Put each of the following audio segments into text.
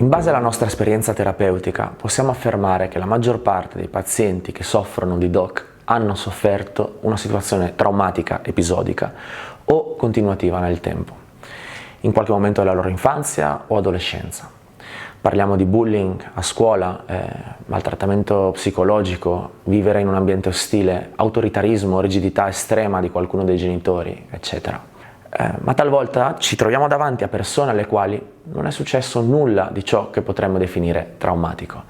In base alla nostra esperienza terapeutica possiamo affermare che la maggior parte dei pazienti che soffrono di DOC hanno sofferto una situazione traumatica episodica o continuativa nel tempo, in qualche momento della loro infanzia o adolescenza. Parliamo di bullying a scuola, maltrattamento psicologico, vivere in un ambiente ostile, autoritarismo, rigidità estrema di qualcuno dei genitori, eccetera. Ma talvolta ci troviamo davanti a persone alle quali non è successo nulla di ciò che potremmo definire traumatico,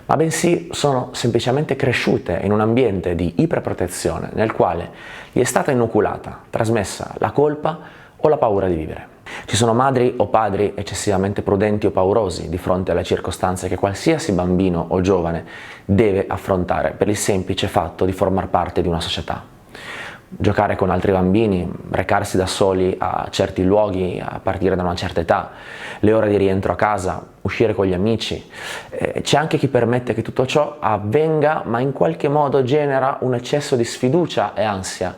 ma bensì sono semplicemente cresciute in un ambiente di iperprotezione nel quale gli è stata inoculata, trasmessa la colpa o la paura di vivere. Ci sono madri o padri eccessivamente prudenti o paurosi di fronte alle circostanze che qualsiasi bambino o giovane deve affrontare per il semplice fatto di formar parte di una società. Giocare con altri bambini, recarsi da soli a certi luoghi a partire da una certa età, le ore di rientro a casa, uscire con gli amici. C'è anche chi permette che tutto ciò avvenga, ma in qualche modo genera un eccesso di sfiducia e ansia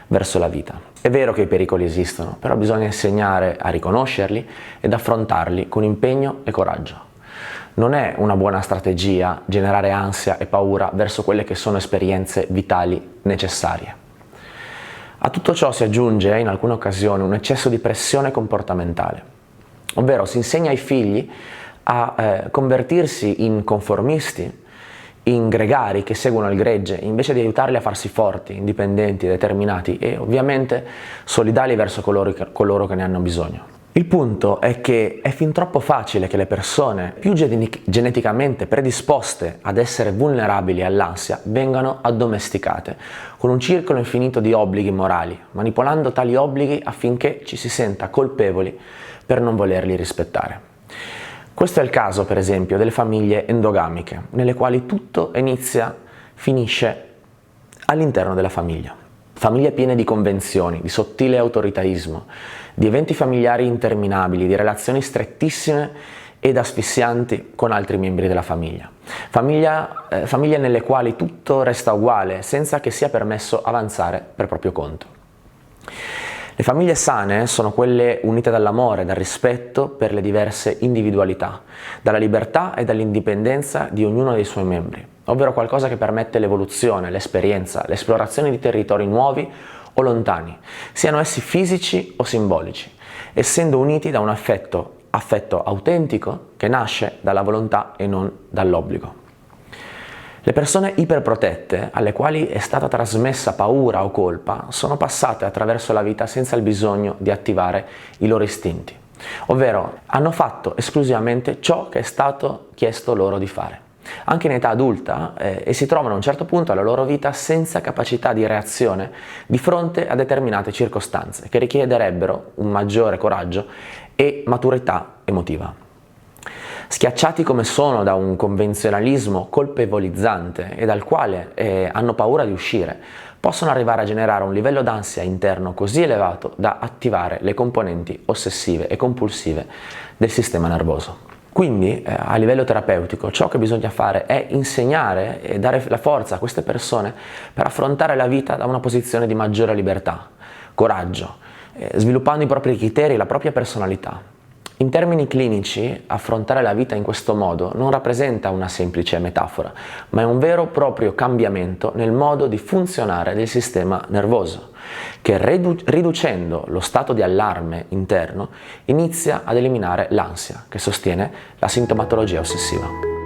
verso la vita. È vero che i pericoli esistono, però bisogna insegnare a riconoscerli ed affrontarli con impegno e coraggio. Non è una buona strategia generare ansia e paura verso quelle che sono esperienze vitali necessarie. A tutto ciò si aggiunge in alcune occasioni un eccesso di pressione comportamentale, ovvero si insegna ai figli a convertirsi in conformisti, in gregari che seguono il gregge, invece di aiutarli a farsi forti, indipendenti, determinati e ovviamente solidali verso coloro che ne hanno bisogno. Il punto è che è fin troppo facile che le persone più geneticamente predisposte ad essere vulnerabili all'ansia vengano addomesticate con un circolo infinito di obblighi morali, manipolando tali obblighi affinché ci si senta colpevoli per non volerli rispettare. Questo è il caso, per esempio, delle famiglie endogamiche, nelle quali tutto finisce all'interno della famiglia. Famiglie piene di convenzioni, di sottile autoritarismo, di eventi familiari interminabili, di relazioni strettissime ed asfissianti con altri membri della famiglia. Famiglie nelle quali tutto resta uguale, senza che sia permesso avanzare per proprio conto. Le famiglie sane sono quelle unite dall'amore, dal rispetto per le diverse individualità, dalla libertà e dall'indipendenza di ognuno dei suoi membri, ovvero qualcosa che permette l'evoluzione, l'esperienza, l'esplorazione di territori nuovi o lontani, siano essi fisici o simbolici, essendo uniti da un affetto autentico che nasce dalla volontà e non dall'obbligo. Le persone iperprotette, alle quali è stata trasmessa paura o colpa, sono passate attraverso la vita senza il bisogno di attivare i loro istinti, ovvero hanno fatto esclusivamente ciò che è stato chiesto loro di fare, anche in età adulta, e si trovano a un certo punto della loro vita senza capacità di reazione di fronte a determinate circostanze che richiederebbero un maggiore coraggio e maturità emotiva. Schiacciati come sono da un convenzionalismo colpevolizzante e dal quale hanno paura di uscire, possono arrivare a generare un livello d'ansia interno così elevato da attivare le componenti ossessive e compulsive del sistema nervoso. Quindi, a livello terapeutico, ciò che bisogna fare è insegnare e dare la forza a queste persone per affrontare la vita da una posizione di maggiore libertà, coraggio, sviluppando i propri criteri e la propria personalità. In termini clinici, affrontare la vita in questo modo non rappresenta una semplice metafora, ma è un vero e proprio cambiamento nel modo di funzionare del sistema nervoso, che riducendo lo stato di allarme interno inizia ad eliminare l'ansia che sostiene la sintomatologia ossessiva.